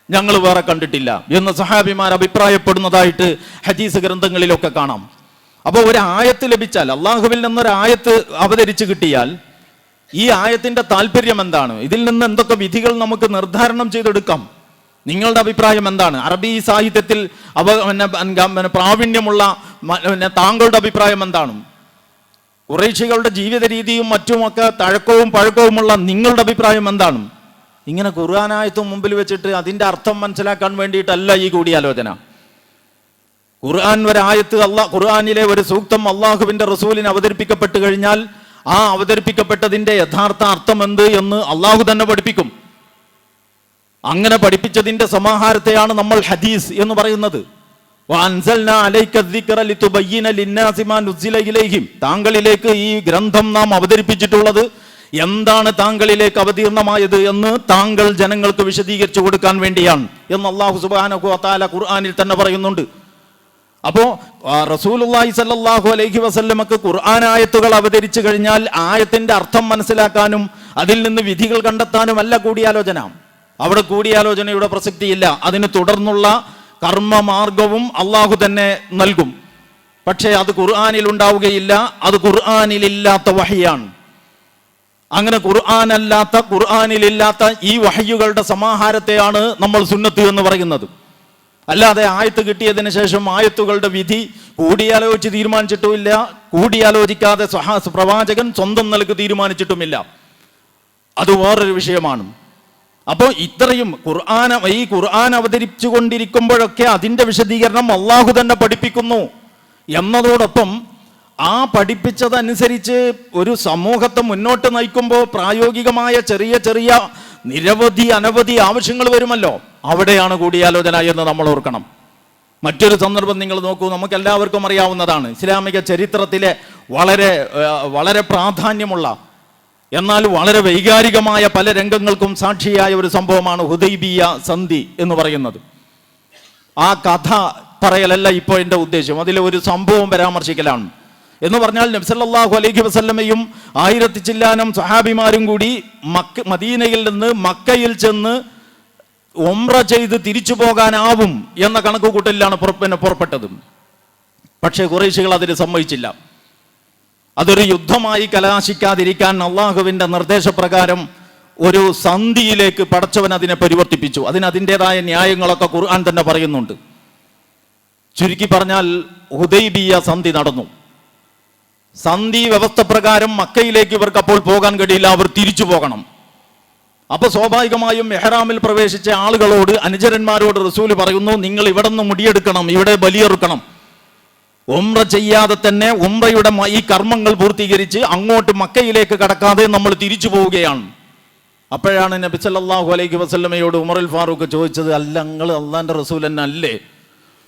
ഞങ്ങൾ വേറെ കണ്ടിട്ടില്ല എന്ന് സഹാബിമാർ അഭിപ്രായപ്പെടുന്നതായിട്ട് ഹദീസ് ഗ്രന്ഥങ്ങളിലൊക്കെ കാണാം. അപ്പോൾ ഒരു ആയത്ത് ലഭിച്ചാൽ, അള്ളാഹുവിൽ നിന്നൊരു ആയത്ത് അവതരിച്ച് കിട്ടിയാൽ, ഈ ആയത്തിന്റെ താല്പര്യം എന്താണ്, ഇതിൽ നിന്ന് എന്തൊക്കെ വിധികൾ നമുക്ക് നിർദ്ധാരണം ചെയ്തെടുക്കാം, നിങ്ങളുടെ അഭിപ്രായം എന്താണ്, അറബി സാഹിത്യത്തിൽ പ്രാവീണ്യമുള്ള താങ്കളുടെ അഭിപ്രായം എന്താണ്, ഖുറൈശികളുടെ ജീവിത രീതിയും മറ്റുമൊക്കെ തഴക്കവും പഴക്കവുമുള്ള നിങ്ങളുടെ അഭിപ്രായം എന്താണ്? ഇങ്ങനെ ഖുർആനായത്തും മുമ്പിൽ വെച്ചിട്ട് അതിൻ്റെ അർത്ഥം മനസ്സിലാക്കാൻ വേണ്ടിയിട്ടല്ല ഈ കൂടിയാലോചന. ഖുർആനിലെ ഒരു സൂക്തം അള്ളാഹുവിൻ്റെ റസൂലിന് അവതരിപ്പിക്കപ്പെട്ട് കഴിഞ്ഞാൽ ആ അവതരിപ്പിക്കപ്പെട്ടതിൻ്റെ യഥാർത്ഥ അർത്ഥം എന്ത് എന്ന് അള്ളാഹു തന്നെ പഠിപ്പിക്കും. അങ്ങനെ പഠിപ്പിച്ചതിൻ്റെ സമാഹാരത്തെയാണ് നമ്മൾ ഹദീസ് എന്ന് പറയുന്നത്. താങ്കളിലേക്ക് ഈ ഗ്രന്ഥം നാം അവതരിപ്പിച്ചിട്ടുള്ളത് എന്താണ്, താങ്കളിലേക്ക് അവതീർണമായത് എന്ന് താങ്കൾ ജനങ്ങൾക്ക് വിശദീകരിച്ചു കൊടുക്കാൻ വേണ്ടിയാണ് എന്ന് അല്ലാഹു സുബ്ഹാനഹു വ തആല ഖുർആനിൽ തന്നെ പറയുന്നുണ്ട്. അപ്പോൾ റസൂലുള്ളാഹി സ്വല്ലല്ലാഹു അലൈഹി വസല്ലമക്ക് ഖുർആൻ ആയത്തുകൾ അവതരിച്ചു കഴിഞ്ഞാൽ ആയത്തിന്റെ അർത്ഥം മനസ്സിലാക്കാനും അതിൽ നിന്ന് വിധികൾ കണ്ടെത്താനുമല്ല കൂടിയാലോചന. അവിടെ കൂടിയാലോചനയുടെ പ്രസക്തിയില്ല. അതിന് തുടർന്നുള്ള കർമ്മമാർഗവും അള്ളാഹു തന്നെ നൽകും. പക്ഷേ അത് ഖുർആനിൽ ഉണ്ടാവുകയില്ല. അത് ഖുർആനിലില്ലാത്ത വഹിയാണ്. അങ്ങനെ ഖുർആനിലില്ലാത്ത ഈ വഹയ്യുകളുടെ സമാഹാരത്തെയാണ് നമ്മൾ സുന്നത്ത് എന്ന് പറയുന്നത്. അല്ലാതെ ആയത്ത് കിട്ടിയതിന് ശേഷം ആയത്തുകളുടെ വിധി കൂടിയാലോചിച്ച് തീരുമാനിച്ചിട്ടുമില്ല, കൂടിയാലോചിക്കാതെ പ്രവാചകൻ സ്വന്തം നിലക്ക് തീരുമാനിച്ചിട്ടുമില്ല. അത് വേറൊരു വിഷയമാണ്. അപ്പോൾ ഇത്രയും ഈ ഖുർആൻ അവതരിപ്പിച്ചു കൊണ്ടിരിക്കുമ്പോഴൊക്കെ അതിൻ്റെ വിശദീകരണം അള്ളാഹു തന്നെ പഠിപ്പിക്കുന്നു എന്നതോടൊപ്പം ആ പഠിപ്പിച്ചതനുസരിച്ച് ഒരു സമൂഹത്തെ മുന്നോട്ട് നയിക്കുമ്പോൾ പ്രായോഗികമായ ചെറിയ ചെറിയ അനവധി ആവശ്യങ്ങൾ വരുമല്ലോ, അവിടെയാണ് കൂടിയാലോചന എന്ന് നമ്മൾ ഓർക്കണം. മറ്റൊരു സന്ദർഭം നിങ്ങൾ നോക്കൂ, നമുക്കെല്ലാവർക്കും അറിയാവുന്നതാണ്. ഇസ്ലാമിക ചരിത്രത്തിലെ വളരെ വളരെ പ്രാധാന്യമുള്ള എന്നാൽ വളരെ വൈകാരികമായ പല രംഗങ്ങൾക്കും സാക്ഷിയായ ഒരു സംഭവമാണ് ഹുദൈബിയ സന്ധി എന്ന് പറയുന്നത്. ആ കഥ പറയലല്ല ഇപ്പോൾ എൻ്റെ ഉദ്ദേശം, അതിലെ ഒരു സംഭവം പരാമർശിക്കലാണ്. എന്ന് പറഞ്ഞാൽ നബി സല്ലല്ലാഹു അലൈഹി വസല്ലമയും 1000 ചില്ലാനം സഹാബിമാരും കൂടി മദീനയിൽ നിന്ന് മക്കയിൽ ചെന്ന് ഉംറ ചെയ്ത് തിരിച്ചു പോകാനാവും എന്ന കണക്കുകൂട്ടലിലാണ് പുറപ്പെട്ടത്. പക്ഷേ ഖുറൈശികൾ അതിന് സമ്മതിച്ചില്ല. അതൊരു യുദ്ധമായി കലാശിക്കാതിരിക്കാൻ അള്ളാഹുവിൻ്റെ നിർദ്ദേശപ്രകാരം ഒരു സന്ധിയിലേക്ക് പടച്ചവൻ അതിനെ പരിവർത്തിപ്പിച്ചു. അതിൻ്റെതായ ന്യായങ്ങളൊക്കെ ഖുർആൻ തന്നെ പറയുന്നുണ്ട്. ചുരുക്കി പറഞ്ഞാൽ ഹുദൈബിയ സന്ധി നടന്നു. സന്ധി വ്യവസ്ഥ പ്രകാരം മക്കയിലേക്ക് ഇവർക്ക് അപ്പോൾ പോകാൻ കഴിയില്ല, അവർ തിരിച്ചു പോകണം. അപ്പൊ സ്വാഭാവികമായും മെഹ്റാമിൽ പ്രവേശിച്ച ആളുകളോട്, അനുചരന്മാരോട് റസൂല് പറയുന്നു, നിങ്ങൾ ഇവിടെ നിന്ന് മുടിയെടുക്കണം, ഇവിടെ ബലിയെറുക്കണം. ഉംറ ചെയ്യാതെ തന്നെ ഉംറയുടെ ഈ കർമ്മങ്ങൾ പൂർത്തീകരിച്ച് അങ്ങോട്ട് മക്കയിലേക്ക് കടക്കാതെ നമ്മൾ തിരിച്ചു പോവുകയാണ്. അപ്പോഴാണ് നബി സല്ലല്ലാഹു അലൈഹി വസല്ലമയോട് ഉമറുൽ ഫാറൂഖ് ചോദിച്ചത്, അല്ല നിങ്ങൾ അള്ളാന്റെ റസൂൽ തന്നെ അല്ലേ?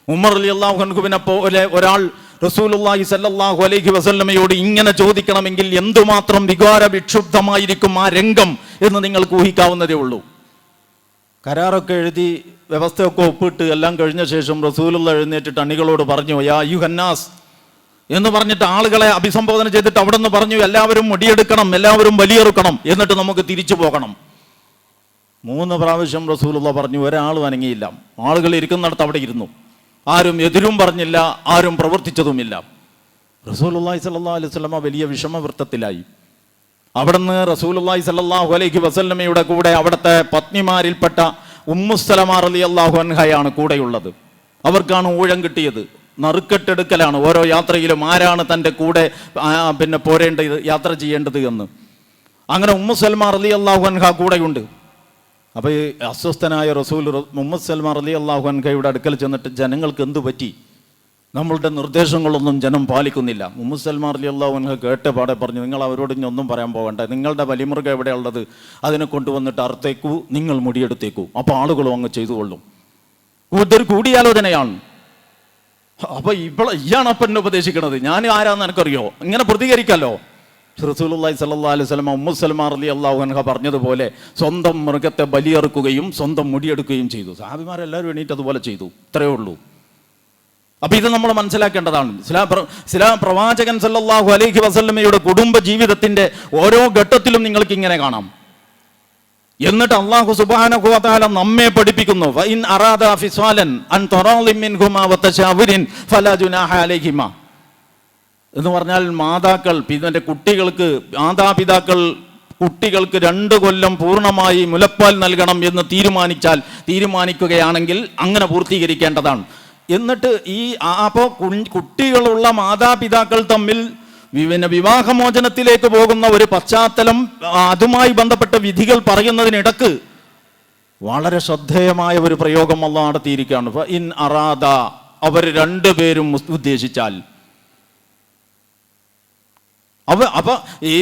ഉമർ റളിയല്ലാഹു അൻഹുവിനെ പോലെ ഒരാൾ റസൂലുള്ളാഹി സ്വല്ലല്ലാഹു അലൈഹി വസല്ലമയോട് ഇങ്ങനെ ചോദിക്കണമെങ്കിൽ എന്തുമാത്രം വികാര വിക്ഷുബ്ധമായിരിക്കും ആ രംഗം എന്ന് നിങ്ങൾക്ക് ഊഹിക്കാവുന്നതേ ഉള്ളൂ. കരാറൊക്കെ എഴുതി വ്യവസ്ഥയൊക്കെ ഒപ്പിട്ട് എല്ലാം കഴിഞ്ഞ ശേഷം റസൂലുള്ള എഴുന്നേറ്റിട്ട് അണികളോട് പറഞ്ഞു, യാ അയ്യുഹന്നാസ് എന്ന് പറഞ്ഞിട്ട് ആളുകളെ അഭിസംബോധന ചെയ്തിട്ട് അവിടെ നിന്ന് പറഞ്ഞു, എല്ലാവരും മുടിയെടുക്കണം, എല്ലാവരും ബലിയെറുക്കണം, എന്നിട്ട് നമുക്ക് തിരിച്ചു പോകണം. 3 പ്രാവശ്യം റസൂലുള്ള പറഞ്ഞു, ഒരാളും അനങ്ങിയില്ല. ആളുകൾ ഇരിക്കുന്നിടത്ത് അവിടെ ഇരുന്നു. ആരും എതിരും പറഞ്ഞില്ല, ആരും പ്രവർത്തിച്ചതുമില്ല. റസൂലുള്ളാഹി സ്വല്ലല്ലാഹു അലൈഹി വസല്ലമ വലിയ വിഷമവൃത്തത്തിലായി. അവിടുന്ന് റസൂലുള്ളാഹി സ്വല്ലല്ലാഹു അലൈഹി വസല്ലമയുടെ കൂടെ അവിടുത്തെ പത്നിമാരിൽപ്പെട്ട ഉമ്മു സലമ റളിയല്ലാഹു അൻഹയാണ് കൂടെയുള്ളത്. അവർക്കാണ് ഊഴം കിട്ടിയത്. നറുക്കെട്ടെടുക്കലാണ് ഓരോ യാത്രയിലും ആരാണ് തൻ്റെ കൂടെ പോരേണ്ടത്, യാത്ര ചെയ്യേണ്ടത് എന്ന്. അങ്ങനെ ഉമ്മു സലമ റളിയല്ലാഹു അൻഹ കൂടെയുണ്ട്. അപ്പോൾ ഈ അസ്വസ്ഥനായ റസൂൽ ഉമ്മു സലമ റളിയല്ലാഹു അൻഹയുടെ അടുക്കൽ ചെന്നിട്ട്, ജനങ്ങൾക്ക് എന്തു പറ്റി? നമ്മളുടെ നിർദ്ദേശങ്ങളൊന്നും ജനം പാലിക്കുന്നില്ല. ഉമ്മു സലമ റളിയല്ലാഹു അൻഹ കേട്ട പാടെ പറഞ്ഞു, നിങ്ങൾ അവരോട് ഇനി ഒന്നും പറയാൻ പോകണ്ട, നിങ്ങളുടെ ബലിമൃഗം എവിടെയുള്ളത് അതിനെ കൊണ്ടുവന്നിട്ട് അറുത്തേക്കൂ, നിങ്ങൾ മുടിയെടുത്തേക്കൂ, അപ്പോൾ ആളുകളും അങ്ങ് ചെയ്തുകൊള്ളും. ഇതൊരു കൂടിയാലോചനയാണ്. അപ്പോൾ ഇയാണ് അപ്പം എന്നെ ഉപദേശിക്കുന്നത്. ഞാൻ ആരാന്ന് എനിക്കറിയോ? ഇങ്ങനെ പ്രതികരിക്കാമല്ലോ. റസൂലുള്ളാഹി സ്വല്ലല്ലാഹു അലൈഹി വസല്ലം ഉമ്മു സലമ റളിയല്ലാഹു അൻഹ പറഞ്ഞതുപോലെ സ്വന്തം മൃഗത്തെ ബലിയെറുക്കുകയും സ്വന്തം മുടിയെടുക്കുകയും ചെയ്തു. സഹാബിമാരെല്ലാവരും എണീറ്റ് അതുപോലെ ചെയ്തു. ഇത്രയേ ഉള്ളൂ. അപ്പൊ ഇത് നമ്മൾ മനസ്സിലാക്കേണ്ടതാണ്. ഇസ്ലാം പ്രവാചകൻ സല്ലല്ലാഹു അലൈഹി വസല്ലമയുടെ കുടുംബ ജീവിതത്തിന്റെ ഓരോ ഘട്ടത്തിലും നിങ്ങൾക്ക് ഇങ്ങനെ കാണാം. എന്നിട്ട് അല്ലാഹു സുബ്ഹാനഹു വ തആല നമ്മെ പഠിപ്പിക്കുന്നു, ഫഇൻ അറാദ ഫിസ്വാലൻ അൻ തറാളിൻ മിൻഹുമാ വതശാവുരിൻ ഫലാ ജുനാഹ അലൈഹിമാ എന്ന് പറഞ്ഞാൽ മാതാപിതാക്കൾ കുട്ടികൾക്ക് 2 കൊല്ലം പൂർണ്ണമായി മുലപ്പാൽ നൽകണം എന്ന് തീരുമാനിക്കുകയാണെങ്കിൽ അങ്ങനെ പൂർത്തീകരിക്കേണ്ടതാണ്. എന്നിട്ട് അപ്പോൾ കുട്ടികളുള്ള മാതാപിതാക്കൾ തമ്മിൽ വിവാഹമോചനത്തിലേക്ക് പോകുന്ന ഒരു പശ്ചാത്തലം, അതുമായി ബന്ധപ്പെട്ട വിധികൾ പറയുന്നതിനിടക്ക് വളരെ ശ്രദ്ധേയമായ ഒരു പ്രയോഗം അല്ലാഹു നടത്തിയിരിക്കുകയാണ്. ഇൻ അറാദ, അവർ 2 പേരും ഉദ്ദേശിച്ചാൽ. അപ്പൊ ഈ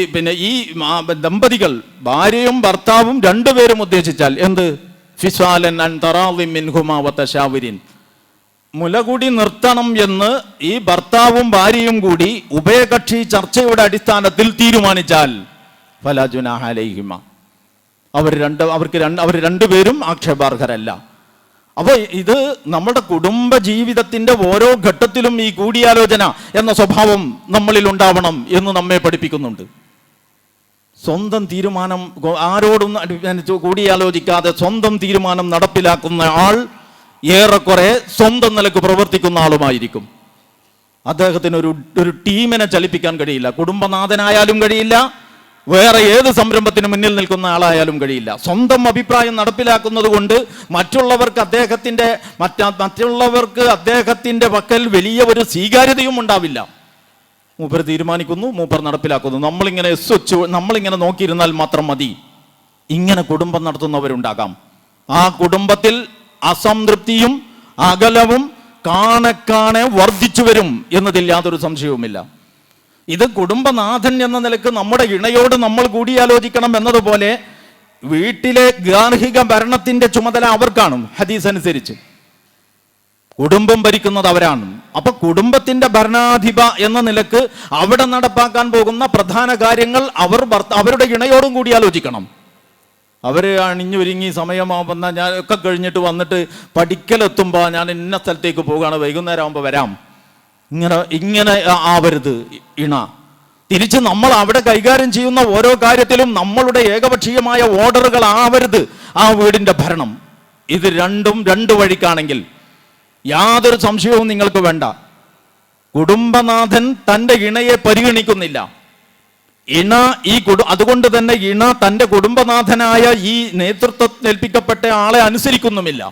ദമ്പതികൾ, ഭാര്യയും ഭർത്താവും 2 പേരും ഉദ്ദേശിച്ചാൽ എന്ത്? ഫിസ്വാലൻ അൻ തറാളിൻ മിൻഹുമാ വതശാവുരിൻ, മുലകുടി നിർത്തണം എന്ന് ഈ ഭർത്താവും ഭാര്യയും കൂടി ഉഭയകക്ഷി ചർച്ചയുടെ അടിസ്ഥാനത്തിൽ തീരുമാനിച്ചാൽ ഫലാ ജുനാഹ അലൈഹിമാ, അവർ 2 പേരും ആക്ഷേപാർഹരല്ല. അപ്പോൾ ഇത് നമ്മുടെ കുടുംബ ജീവിതത്തിന്റെ ഓരോ ഘട്ടത്തിലും ഈ കൂടിയാലോചന എന്ന സ്വഭാവം നമ്മളിൽ ഉണ്ടാവണം എന്ന് നമ്മെ പഠിപ്പിക്കുന്നുണ്ട്. സ്വന്തം തീരുമാനം, ആരോടും കൂടിയാലോചിക്കാതെ സ്വന്തം തീരുമാനം നടപ്പിലാക്കുന്ന ആൾ ഏറെക്കുറെ സ്വന്തം നിലക്ക് പ്രവർത്തിക്കുന്ന ആളുമായിരിക്കും. അദ്ദേഹത്തിന് ഒരു ടീമിനെ ചലിപ്പിക്കാൻ കഴിയില്ല. കുടുംബനാഥനായാലും കഴിയില്ല, വേറെ ഏത് സംരംഭത്തിന് മുന്നിൽ നിൽക്കുന്ന ആളായാലും കഴിയില്ല. സ്വന്തം അഭിപ്രായം നടപ്പിലാക്കുന്നത് കൊണ്ട് മറ്റുള്ളവർക്ക് അദ്ദേഹത്തിന്റെ പക്കൽ വലിയ ഒരു സ്വീകാര്യതയും ഉണ്ടാവില്ല. മൂപ്പർ തീരുമാനിക്കുന്നു, മൂപ്പർ നടപ്പിലാക്കുന്നു. നമ്മളിങ്ങനെ നോക്കിയിരുന്നാൽ മാത്രം മതി. ഇങ്ങനെ കുടുംബം നടത്തുന്നവരുണ്ടാകാം. ആ കുടുംബത്തിൽ അസംതൃപ്തിയും അകലവും കാണെ വർദ്ധിച്ചു വരും എന്നതിൽ യാതൊരു സംശയവുമില്ല. ഇത് കുടുംബനാഥൻ എന്ന നിലക്ക് നമ്മുടെ ഇണയോട് നമ്മൾ കൂടിയാലോചിക്കണം എന്നതുപോലെ വീട്ടിലെ ഗാർഹിക ഭരണത്തിന്റെ ചുമതല അവർക്കാണ്. ഹദീസ് അനുസരിച്ച് കുടുംബം ഭരിക്കുന്നത് അവരാണ്. അപ്പൊ കുടുംബത്തിന്റെ ഭരണാധിപ എന്ന നിലക്ക് അവിടെ നടപ്പാക്കാൻ പോകുന്ന പ്രധാന കാര്യങ്ങൾ അവരുടെ ഇണയോടും കൂടി ആലോചിക്കണം. അവര് അണിഞ്ഞൊരുങ്ങി സമയമാകുന്ന ഞാൻ ഒക്കെ കഴിഞ്ഞിട്ട് വന്നിട്ട് പഠിക്കലെത്തുമ്പോൾ ഞാൻ ഇന്ന സ്ഥലത്തേക്ക് പോവുകയാണ്, വൈകുന്നേരം ആകുമ്പോൾ വരാം, ഇങ്ങനെ ആവരുത് ഇണ. തിരിച്ച് നമ്മൾ അവിടെ കൈകാര്യം ചെയ്യുന്ന ഓരോ കാര്യത്തിലും നമ്മളുടെ ഏകപക്ഷീയമായ ഓർഡറുകൾ ആവരുത് ആ വീടിന്റെ ഭരണം. ഇത് രണ്ടും രണ്ട് വഴിക്കാണെങ്കിൽ യാതൊരു സംശയവും നിങ്ങൾക്ക് വേണ്ട. കുടുംബനാഥൻ തൻ്റെ ഇണയെ പരിഗണിക്കുന്നില്ല. അതുകൊണ്ട് തന്നെ ഇണ തൻ്റെ കുടുംബനാഥനായ ഈ നേതൃത്വം ഏൽപ്പിക്കപ്പെട്ട ആളെ അനുസരിക്കുന്നുമില്ല.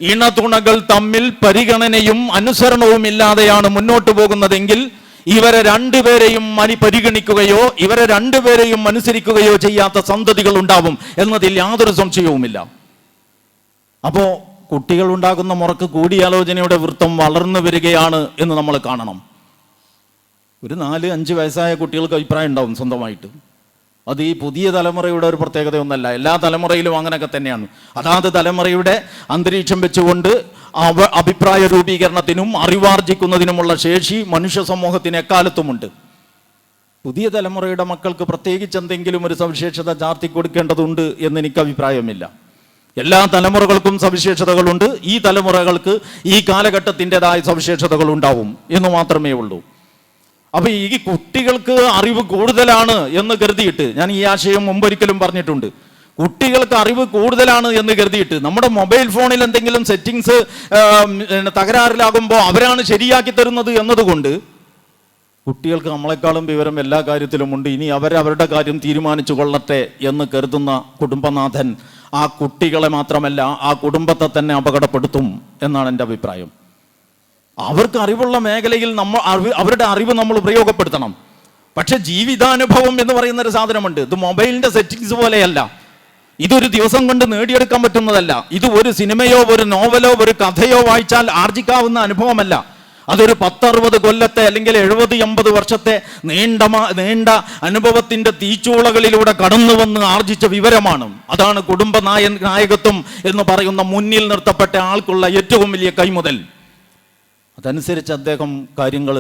ഇണതുണകൾ തമ്മിൽ പരിഗണനയും അനുസരണവും ഇല്ലാതെയാണ് മുന്നോട്ട് പോകുന്നതെങ്കിൽ ഇവരെ രണ്ടുപേരെയും പരിഗണിക്കുകയോ ഇവരെ രണ്ടുപേരെയും അനുസരിക്കുകയോ ചെയ്യാത്ത സന്തതികൾ ഉണ്ടാവും എന്നതിൽ യാതൊരു സംശയവുമില്ല. അപ്പോ കുട്ടികൾ ഉണ്ടാകുന്ന മുറക്ക് കൂടിയാലോചനയുടെ വൃത്തം വളർന്നു വരികയാണ് എന്ന് നമ്മൾ കാണണം. ഒരു 4-5 വയസ്സായ കുട്ടികൾക്ക് അഭിപ്രായം ഉണ്ടാവും സ്വന്തമായിട്ട്. അത് ഈ പുതിയ തലമുറയുടെ ഒരു പ്രത്യേകതയൊന്നല്ല, എല്ലാ തലമുറയിലും അങ്ങനെയൊക്കെ തന്നെയാണ്. അതാത് തലമുറയുടെ അന്തരീക്ഷം വെച്ചുകൊണ്ട് അഭിപ്രായ രൂപീകരണത്തിനും അറിവാർജിക്കുന്നതിനുമുള്ള ശേഷി മനുഷ്യ സമൂഹത്തിന് എക്കാലത്തുമുണ്ട്. പുതിയ തലമുറയുടെ മക്കൾക്ക് പ്രത്യേകിച്ച് എന്തെങ്കിലും ഒരു സവിശേഷത ചാർത്തി കൊടുക്കേണ്ടതുണ്ട് എന്ന് എനിക്ക് അഭിപ്രായമില്ല. എല്ലാ തലമുറകൾക്കും സവിശേഷതകളുണ്ട്. ഈ തലമുറകൾക്ക് ഈ കാലഘട്ടത്തിൻ്റെതായ സവിശേഷതകൾ ഉണ്ടാവും എന്ന് മാത്രമേ ഉള്ളൂ. അപ്പൊ ഈ കുട്ടികൾക്ക് അറിവ് കൂടുതലാണ് എന്ന് കരുതിയിട്ട്, ഞാൻ ഈ ആശയം മുമ്പൊരിക്കലും പറഞ്ഞിട്ടുണ്ട്, കുട്ടികൾക്ക് അറിവ് കൂടുതലാണ് എന്ന് കരുതിയിട്ട് നമ്മുടെ മൊബൈൽ ഫോണിൽ എന്തെങ്കിലും സെറ്റിങ്സ് തകരാറിലാകുമ്പോൾ അവരാണ് ശരിയാക്കി തരുന്നത് എന്നതുകൊണ്ട് കുട്ടികൾക്ക് നമ്മളെക്കാളും വിവരം എല്ലാ കാര്യത്തിലുമുണ്ട്, ഇനി അവരവരുടെ കാര്യം തീരുമാനിച്ചു കൊള്ളട്ടെ എന്ന് കരുതുന്ന കുടുംബനാഥൻ ആ കുട്ടികളെ മാത്രമല്ല ആ കുടുംബത്തെ തന്നെ അപകടപ്പെടുത്തും എന്നാണ് എൻ്റെ അഭിപ്രായം. അവർക്ക് അറിവുള്ള മേഖലയിൽ അവരുടെ അറിവ് നമ്മൾ ഉപയോഗപ്പെടുത്തണം. പക്ഷെ ജീവിതാനുഭവം എന്ന് പറയുന്ന ഒരു സാധനമുണ്ട്. ഇത് മൊബൈലിന്റെ സെറ്റിങ്സ് പോലെയല്ല. ഇതൊരു ദിവസം കൊണ്ട് നേടിയെടുക്കാൻ പറ്റുന്നതല്ല. ഇത് ഒരു സിനിമയോ ഒരു നോവലോ ഒരു കഥയോ വായിച്ചാൽ ആർജിക്കാവുന്ന അനുഭവമല്ല. അതൊരു 10-60 കൊല്ലത്തെ അല്ലെങ്കിൽ 70-80 വർഷത്തെ നീണ്ട അനുഭവത്തിന്റെ തീച്ചൂളകളിലൂടെ കടന്നു വന്ന് ആർജിച്ച വിവരമാണ്. അതാണ് കുടുംബ നായകത്വം എന്ന് പറയുന്ന മുന്നിൽ നിർത്തപ്പെട്ട ആൾക്കുള്ള ഏറ്റവും വലിയ കൈമുതൽ. അതനുസരിച്ച് അദ്ദേഹം കാര്യങ്ങൾ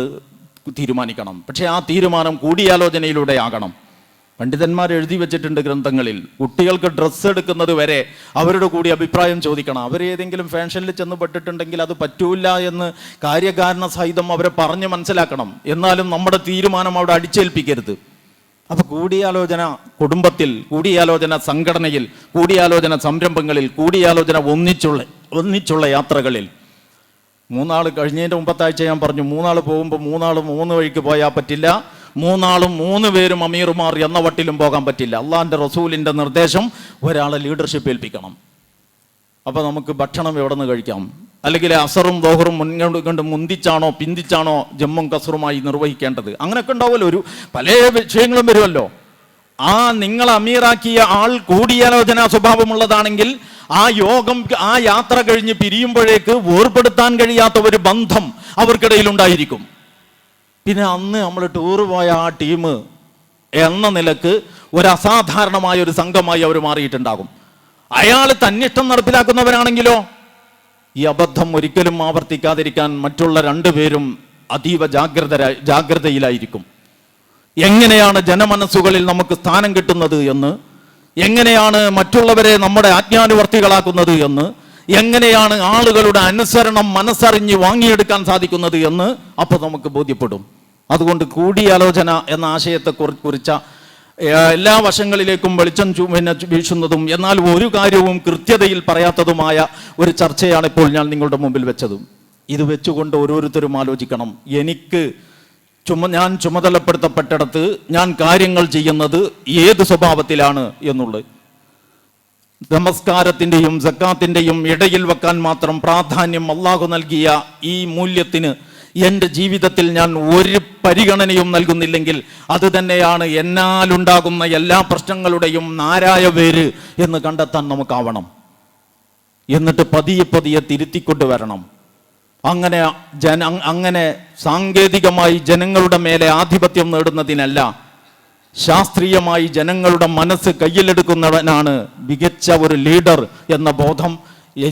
തീരുമാനിക്കണം. പക്ഷെ ആ തീരുമാനം കൂടിയാലോചനയിലൂടെ ആകണം. പണ്ഡിതന്മാർ എഴുതി വെച്ചിട്ടുണ്ട് ഗ്രന്ഥങ്ങളിൽ, കുട്ടികൾക്ക് ഡ്രസ്സ് എടുക്കുന്നത് വരെ അവരുടെ കൂടി അഭിപ്രായം ചോദിക്കണം. അവരേതെങ്കിലും ഫാഷനിൽ ചെന്ന് പെട്ടിട്ടുണ്ടെങ്കിൽ അത് പറ്റൂല എന്ന് കാര്യകാരണ സഹിതം അവരെ പറഞ്ഞ് മനസ്സിലാക്കണം. എന്നാലും നമ്മുടെ തീരുമാനം അവിടെ അടിച്ചേൽപ്പിക്കരുത്. അപ്പൊ കൂടിയാലോചന കുടുംബത്തിൽ, കൂടിയാലോചന സംഘടനയിൽ, കൂടിയാലോചന സംരംഭങ്ങളിൽ, കൂടിയാലോചന ഒന്നിച്ചുള്ള യാത്രകളിൽ. 3 കഴിഞ്ഞതിൻ്റെ മുമ്പത്തെ ആഴ്ച ഞാൻ പറഞ്ഞു, 3 പോകുമ്പോൾ 3 വഴിക്ക് പോയാൽ പറ്റില്ല, 3 പേരും അമീറുമാർ എന്ന വട്ടിലും പോകാൻ പറ്റില്ല. അള്ളാഹിൻ്റെ റസൂലിൻ്റെ നിർദ്ദേശം ഒരാളെ ലീഡർഷിപ്പ് ഏൽപ്പിക്കണം. അപ്പോൾ നമുക്ക് ഭക്ഷണം എവിടെ നിന്ന് കഴിക്കാം, അല്ലെങ്കിൽ അസറും ദോഹറും മുൻകൊണ്ട് മുന്തിച്ചാണോ പിന്തിച്ചാണോ ജമ്മും കസറുമായി നിർവഹിക്കേണ്ടത്, അങ്ങനെയൊക്കെ ഉണ്ടാവുമല്ലോ. പല വിഷയങ്ങളും വരുമല്ലോ. നിങ്ങൾ അമീറാക്കിയ ആൾ കൂടിയാലോചന സ്വഭാവമുള്ളതാണെങ്കിൽ ആ യാത്ര കഴിഞ്ഞ് പിരിയുമ്പോഴേക്ക് വേർപെടുത്താൻ കഴിയാത്ത ഒരു ബന്ധം അവർക്കിടയിൽ ഉണ്ടായിരിക്കും. പിന്നെ അന്ന് നമ്മൾ ടൂർ പോയ ആ ടീം എന്ന നിലക്ക് ഒരു അസാധാരണമായ ഒരു സംഘമായി അവർ മാറിയിട്ടുണ്ടാകും. അയാൾ തന്നിഷ്ടം നടപ്പിലാക്കുന്നവരാണെങ്കിലോ ഈ അബദ്ധം ഒരിക്കലും ആവർത്തിക്കാതിരിക്കാൻ മറ്റുള്ള 2 പേരും അതീവ ജാഗ്രതയിലായിരിക്കും. എങ്ങനെയാണ് ജനമനസ്സുകളിൽ നമുക്ക് സ്ഥാനം കിട്ടുന്നത് എന്ന്, എങ്ങനെയാണ് മറ്റുള്ളവരെ നമ്മുടെ ആജ്ഞാനുവർത്തികളാക്കുന്നത് എന്ന്, എങ്ങനെയാണ് ആളുകളുടെ അനുസരണം മനസ്സറിഞ്ഞ് വാങ്ങിയെടുക്കാൻ സാധിക്കുന്നത് എന്ന് അപ്പോൾ നമുക്ക് ബോധ്യപ്പെടും. അതുകൊണ്ട് കൂടിയാലോചന എന്ന ആശയത്തെ കുറിച്ച എല്ലാ വശങ്ങളിലേക്കും വെളിച്ചം വീശുന്നതും എന്നാൽ ഒരു കാര്യവും കൃത്യതയിൽ പറയാത്തതുമായ ഒരു ചർച്ചയാണ് ഇപ്പോൾ ഞാൻ നിങ്ങളുടെ മുമ്പിൽ വെച്ചതും. ഇത് വെച്ചുകൊണ്ട് ഓരോരുത്തരും ആലോചിക്കണം, എനിക്ക് ഞാൻ ചുമതലപ്പെടുത്തപ്പെട്ടിടത്ത് ഞാൻ കാര്യങ്ങൾ ചെയ്യുന്നത് ഏത് സ്വഭാവത്തിലാണ് എന്നുള്ളത്. നമസ്കാരത്തിൻ്റെയും സക്കാത്തിൻ്റെയും ഇടയിൽ വെക്കാൻ മാത്രം പ്രാധാന്യം അള്ളാഹു നൽകിയ ഈ മൂല്യത്തിന് എൻ്റെ ജീവിതത്തിൽ ഞാൻ ഒരു പരിഗണനയും നൽകുന്നില്ലെങ്കിൽ അത് തന്നെയാണ് എന്നാലുണ്ടാകുന്ന എല്ലാ പ്രശ്നങ്ങളുടെയും നാരായ വേര് എന്ന് കണ്ടെത്താൻ നമുക്കാവണം. എന്നിട്ട് പതിയെ പതിയെ തിരുത്തിക്കൊണ്ടുവരണം. അങ്ങനെ സാങ്കേതികമായി ജനങ്ങളുടെ മേലെ ആധിപത്യം നേടുന്നതിനല്ല, ശാസ്ത്രീയമായി ജനങ്ങളുടെ മനസ്സ് കയ്യിലെടുക്കുന്നവനാണ് മികച്ച ഒരു ലീഡർ എന്ന ബോധം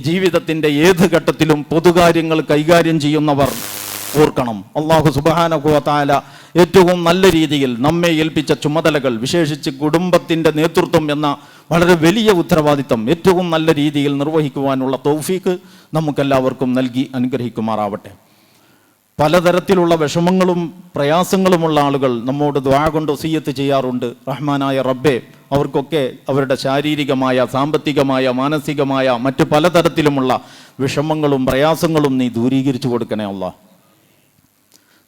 ജീവിതത്തിൻ്റെ ഏത് ഘട്ടത്തിലും പൊതുകാര്യങ്ങൾ കൈകാര്യം ചെയ്യുന്നവർ ഓർക്കണം. അല്ലാഹു സുബ്ഹാനഹു വ തആല ഏറ്റവും നല്ല രീതിയിൽ നമ്മെ ഏൽപ്പിച്ച ചുമതലകൾ, വിശേഷിച്ച് കുടുംബത്തിൻ്റെ നേതൃത്വം എന്ന വളരെ വലിയ ഉത്തരവാദിത്തം ഏറ്റവും നല്ല രീതിയിൽ നിർവഹിക്കുവാനുള്ള തൗഫീക്ക് നമുക്കെല്ലാവർക്കും നൽകി അനുഗ്രഹിക്കുമാറാവട്ടെ. പലതരത്തിലുള്ള വിഷമങ്ങളും പ്രയാസങ്ങളുമുള്ള ആളുകൾ നമ്മോട് ദുആ കൊണ്ട് വസിയ്യത്ത് ചെയ്യാറുണ്ട്. റഹ്മാനായ റബ്ബേ, അവർക്കൊക്കെ അവരുടെ ശാരീരികമായ, സാമ്പത്തികമായ, മാനസികമായ മറ്റു പലതരത്തിലുമുള്ള വിഷമങ്ങളും പ്രയാസങ്ങളും നീ ദൂരീകരിച്ചു കൊടുക്കണേ അല്ലാഹ്.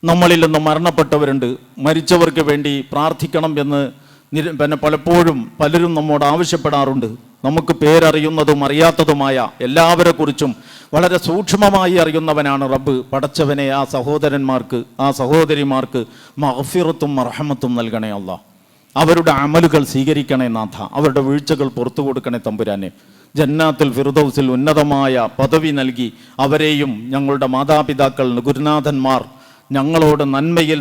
നമ്മളിൽ നിന്ന് മരണപ്പെട്ടവരുണ്ട്, മരിച്ചവർക്ക് വേണ്ടി പ്രാർത്ഥിക്കണം എന്ന് പലപ്പോഴും പലരും നമ്മോട് ആവശ്യപ്പെടാറുണ്ട്. നമുക്ക് പേരറിയുന്നതും അറിയാത്തതുമായ എല്ലാവരെ കുറിച്ചും വളരെ സൂക്ഷ്മമായി അറിയുന്നവനാണ് റബ്ബ്. പടച്ചവനെ, ആ സഹോദരന്മാർക്ക്, ആ സഹോദരിമാർക്ക് മഗ്ഫിറത്തും മർഹമത്തും നൽകണേ അല്ലാഹ്. അവരുടെ അമലുകൾ സ്വീകരിക്കണേ നാഥ. അവരുടെ വീഴ്ചകൾ പുറത്തു കൊടുക്കണേ തമ്പുരാനെ. ജന്നാത്തുൽ ഫിർദൗസിൽ ഉന്നതമായ പദവി നൽകി അവരെയും ഞങ്ങളുടെ മാതാപിതാക്കൾ, ഗുരുനാഥന്മാർ, ഞങ്ങളോട് നന്മയിൽ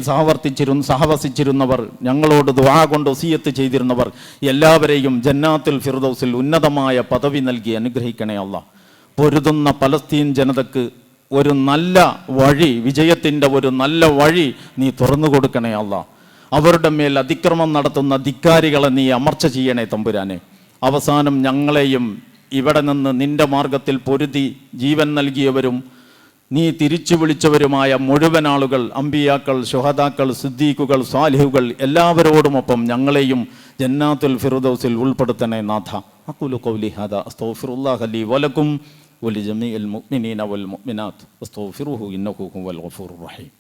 സഹവസിച്ചിരുന്നവർ, ഞങ്ങളോട് ദുആ കൊണ്ട് വസിയ്യത്ത് ചെയ്തിരുന്നവർ എല്ലാവരെയും ജന്നാത്തുൽ ഫിർദൗസിൽ ഉന്നതമായ പദവി നൽകി അനുഗ്രഹിക്കണേ അല്ലാഹ്. പൊരുതുന്ന പലസ്തീൻ ജനതക്ക് ഒരു നല്ല വഴി, വിജയത്തിൻ്റെ ഒരു നല്ല വഴി നീ തുറന്നു കൊടുക്കണേ അല്ലാഹ്. അവരുടെ മേൽ അതിക്രമം നടത്തുന്ന ധിക്കാരികളെ നീ അമർച്ച ചെയ്യണേ തമ്പുരാനെ. അവസാനം ഞങ്ങളെയും ഇവിടെ നിന്ന് നിന്റെ മാർഗത്തിൽ പൊരുതി ജീവൻ നൽകിയവരും നീ തിരിച്ചു വിളിച്ചവരുമായ മുഴുവൻ ആളുകൾ, അമ്പിയാക്കൾ, ശുഹദാക്കൾ, സിദ്ദീഖുകൾ, സ്വാലിഹുകൾ എല്ലാവരോടുമൊപ്പം ഞങ്ങളെയും ജന്നാത്തുൽ ഫിർദൗസിൽ ഉൾപ്പെടുത്തണേ നാഥ. അഖൂലു ഖൗലി ഹാദാ അസ്തഗ്ഫിറുല്ലാഹ ലീ വലക്കും വലിജമീഇൽ മുഅ്മിനീന വൽ മുഅ്മിനാത്ത് അസ്തഗ്ഫിറുഹു ഇന്നഹു ഹുവൽ ഗഫൂറുർ റഹീം.